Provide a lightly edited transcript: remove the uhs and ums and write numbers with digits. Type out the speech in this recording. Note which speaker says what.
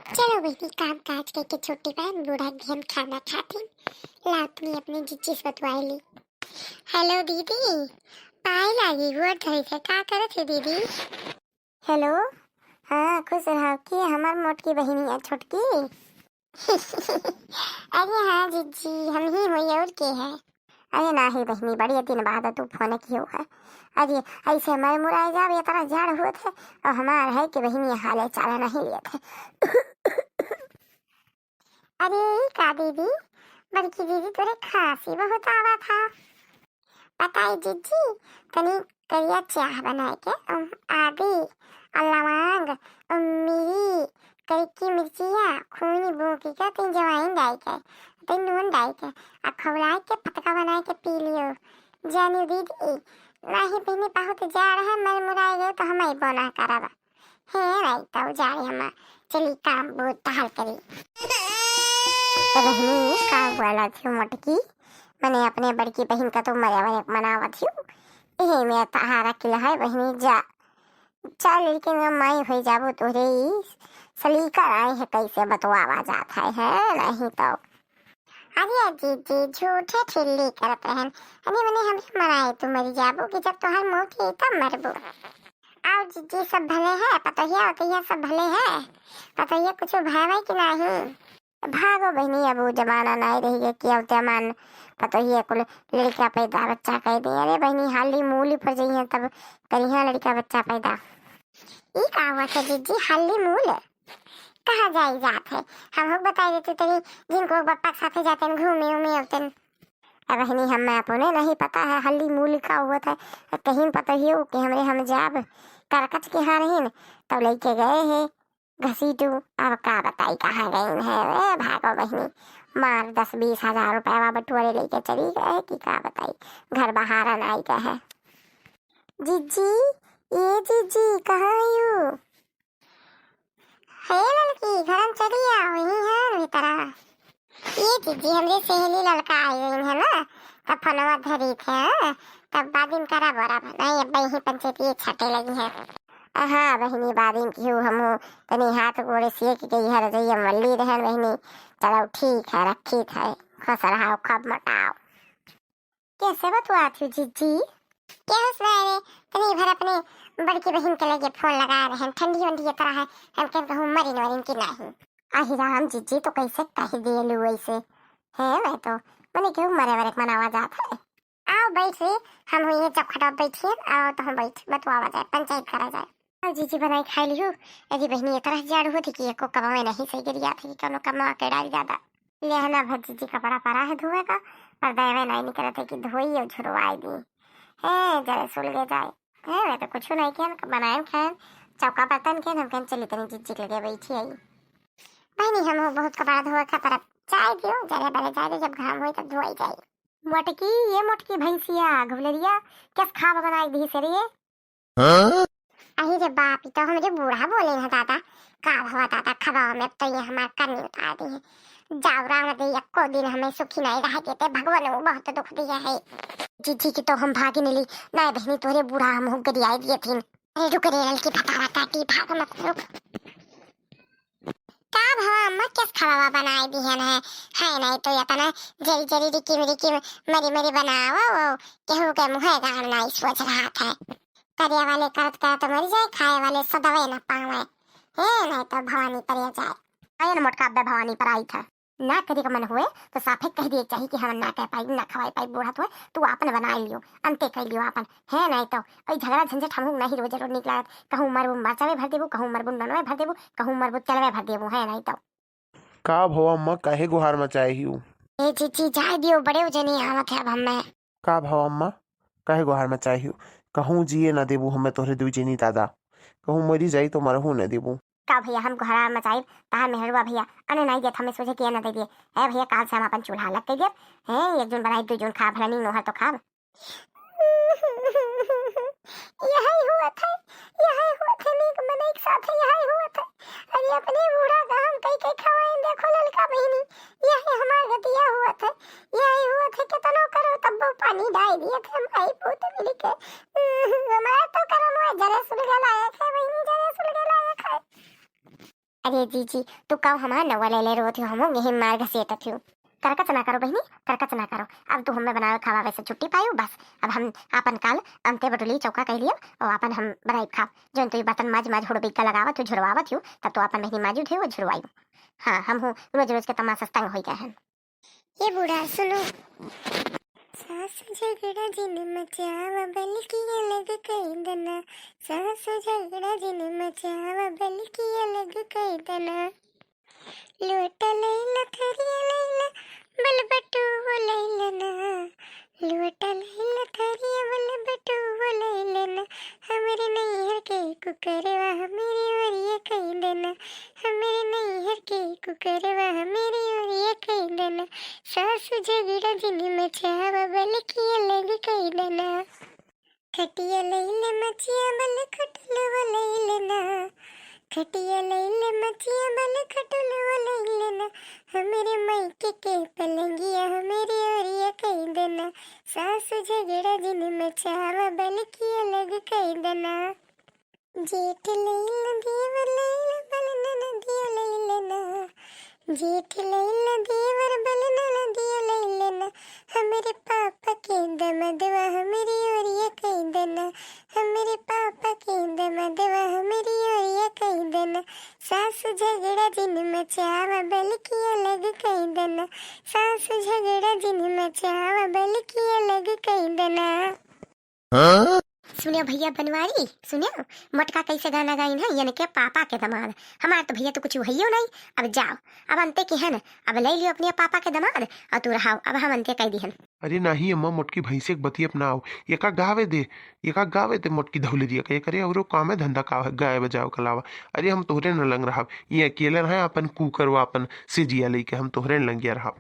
Speaker 1: चलो बेटी काम काज करके छोटी बहन बूढ़ा घेन खाना खाती ला अपनी जिज्जी से बतवाई ली। हेलो दीदी पाए लागी हुआ धरी से का करे थे दीदी। हेलो हाँ खुश रहो कि हमार मोटकी बहनी है छोटकी। अरे हाँ जिज्जी हम ही हुई और के है। अरे ना ही बहनी बड़ी दिन बाद तू फोन की है। अरे ऐसे हमारे मुराई जाब ये तरह झाड़ हुए थे और हमार है कि बहनी हाले चाला नहीं लिए थे। अरे का दीदी बड़की दीदी तोरे खांसी बहुत आवा था। पता है जीजी तनी करिया चाह बनाए के आदि लवंग मिरी कड़की मिर्चिया खूनी बूकी का तीन जवाइन डाल के तीन नून डाल के आ खवलाए के पतका बनाए के पी लियो। जानी दीदी नहीं पीने बहुत जा रहा है मर मुराई गए तो हम ही बना करब है नहीं तो जा रहे हम चली काम बहुत ताल करी। बहनी का बोला थी मटकी मैंने अपने बड़की बहन का तो मजा मनावा थी यही में तहारा किला है बहनी जा चल लेकिन मैं हो जाबो तोरे सलीका आए है कैसे बतवावा जाता है नहीं तो। अरे दीदी झूठे ठिल्ली करत रहन अरे मैंने हमसे मराए तू मरी जाबो कि जब तोहर मौत है तब मरबो। आओ जीजी सब भले है पता है तो ये सब भले है पता है कुछ भाई कि नहीं। भागो बहनी अब वो जमाना नहीं रही है कि अब मान पता ही है कुल लड़का पैदा बच्चा कह दे। अरे बहनी हाली मूली पर जाइए तब करिया लड़का बच्चा पैदा ये का हुआ था जीजी हाली मूल कहाँ जाई जात है हम लोग बता देते तेरी जिनको बप्पा के साथ जाते हैं घूमे उमे होते हैं। अब बहनी हमें अपने नहीं पता है हल्ली मूल का हुआ था कहीं पता ही हो कि हम जाब करकच के हार हैं तब लेके गए हैं घसीटू अब का बताई कहाँ गई है वे भागो बहनी मार 10-20 हजार रुपया बटुअरे लेके चली गए कि का बताई घर बहारा नहीं कहे। जीजी ये जीजी कहाँ यू है लड़की घर चली आ वही है तरह ये जीजी हमरे सहेली लड़का आई हुई है ना तब फनवा धरी थे तब बादिन करा बरा नहीं अब यही पंचायत ये छटे लगी है। हाँ बहनी बादिन क्यों हम तनी हाथ गोड़े से कि गई है रजैया मल्ली रहन बहनी चलो ठीक है रखी थे खुश रहो खब मटाओ। कैसे बतवा थी जीजी क्या उसमें तनी भर अपने बड़की बहन के लगे फोन लगा रहे हैं ठंडी वंडी की तरह है हम कहूँ मरीन वरीन की नहीं। आही राम जीजी तो कैसे कही दे लू ऐसे है मैं तो मैंने क्यों मरे वरे मनावा जाता है। आओ बैठ रे हम हुई है जब खड़ा बैठिए आओ तो हम बैठ बतवावा जाए पंचायत करा जाए। जीजी बनाई खाई लियो अजी बहनी ये तरह जाड़ होती कि एको कमा में नहीं सही गिर जाती कि कोनो कमा के डाल ज्यादा लेहना भजी जी कपड़ा पड़ा है धोए का पर देवे नहीं निकल थे कि धोई और झुरवाई दी है जरा सुल गए जाए है मैं तो कुछ नहीं किया बनाए खाए चौका बर्तन के हम चली तनी जीजी लगे बैठी आई बहनी हम बहुत कपड़ा धोए का पर चाय दियो जरे बड़े जाए जब घाम होई तब धोई जाए। मोटकी ये मोटकी भैंसिया घुलरिया कैस खावा बनाई दी से रे अरे रे बाप तो हम जो बूढ़ा बोले हैं दादा का भवा दादा खबाव में तो ये हमार करनी उतार दी है जावरा में दे एको दिन हमें सुखी नहीं रह देते भगवान वो बहुत दुख दिया है। जीजी की तो हम भागी नहीं ली नहीं बहनी तोरे बूढ़ा हम हो गरियाई दिए थे। अरे रुक रे लड़की फटारा काटी भाग मत रुक का भवा अम्मा किस खबावा बनाई दी है नहीं तो ये तना जरी जरी रिकी मरी मरी बनावा वो केहू के मुहे गाड़ नहीं सोच रहा था करिया वाले करत मर जाए खाए वाले सदवे न पावे है नहीं तो भवानी पर जाए। आयन मोटका अब्बे भवानी पर आई था ना करी का मन हुए तो साफे कह दिए चाहिए कि हम ना कह पाई ना खवाई पाई बूढ़ा तो तू आपन बना लियो अंते कर लियो आपन है नहीं तो ओई झगड़ा झंझट हम नहीं रोज रोज निकला कहूं मरबू मरचावे भर देबू कहूं मरबू बनवे भर देबू कहूं मरबू चलवे भर देबू है नहीं तो
Speaker 2: का भवा अम्मा काहे गुहार मचाए ही
Speaker 1: ए जीजी जाए दियो बड़े जने आवत है अब हमें
Speaker 2: का भवा अम्मा काहे गुहार मचाए ही कहूँ जिए न देबू हमें तोहरे दुई जनी दादा कहूँ मरी जाई तो मरहू न देबू
Speaker 1: का भैया हमको हरा मचाई तार मेहरवा भैया अने नहीं देत हमें सोचे किया न दे दिए है भैया काल से हम अपन चूल्हा लग के दिए है एक जन बनाई दो जन खा भला नहीं नोहर तो खा यही हुआ था नीक मन एक साथ यही हुआ था अरे अपने बूढ़ा का हम कई कई खवाएं देखो ललका बहनी यही हमार गतिया हुआ था कि तनो करो तब वो पानी डाल दिए थे हमारी पोत मिल के हमारा तो करम हुआ जरे सुलगा लायक है बहनी जरे सुलगा लायक है। अरे जीजी तू कब हमार नवा ले रो थी हम यही मार घसीट थी करकच ना करो बहनी करकच ना करो। अब तू हमें बनावे खावा वैसे छुट्टी पायो बस। अब हम अपन काल अंते बटुली चौका कह लियो और अपन हम बनाई खाव जोन तू बर्तन माज माज हुड़ बिका लगावत झुरवावत हो तब तो अपन बहनी माजू थे वो झुरवाई। हाँ हम हूँ रोज रोज के तमाशा तंग हो गए हैं। ये बूढ़ा सुनो सास झगड़ा जिन मचावा बल्कि अलग कह देना। सास झगड़ा जिन मचावा बल्कि अलग कह देना। लोटा लैला थरिया लैला बल बटू वो लैला ना। लोटा लैला थरिया बल बटू वो लैला ना। हमारे नैहर के कुकरवा मेरी ओरिया कह देना। हमारे नैहर के कुकरवा मेरी ओरिया कह देना। सास झगड़ा जिन मचावा बल्कि अलग कह देना। खटिया लैला मचिया बल खटलवा लैला ना। खटिया लैला मचिया बल खटलवा लैला ना। हमारे मायके के पलंगिया हमारी ओरिया कह देना। सास झगड़ा जिन मचावा बल्कि अलग कह देना। जेठ लैला देवर लैला बल ननदिया लैला ना। जेठ लैला देवर बल ननदिया लैला ना। हमारे पापा के दमदवा हमारी ओरिया कह देना। हमारे पापा के दमदवा हमारी ओरिया कह देना। सास झगड़ा जिन मचावा बल्कि अलग कह देना। सास झगड़ा जिन मचावा बल्कि अलग कह देना। सुनियो भैया बनवारी सुनियो मटका कैसे गाना गाइन है यानी के पापा के दमाद। हमार तो भैया तो कुछ भैया नहीं। अब जाओ अब अंते के है न अब ले लियो अपने पापा के दमाद और तू रहाओ अब हम अंते कह दिहन।
Speaker 2: अरे नहीं अम्मा मोटकी भैंसे के बती अपनाओ एका गावे दे मोटकी धौले दिया के करे औरो काम है धंधा का गाय बजाओ कलावा। अरे हम तोहरे न लंग रहा ये अकेले रहे अपन कुकर व अपन सिजिया लेके हम तोहरे न लंगिया रहा।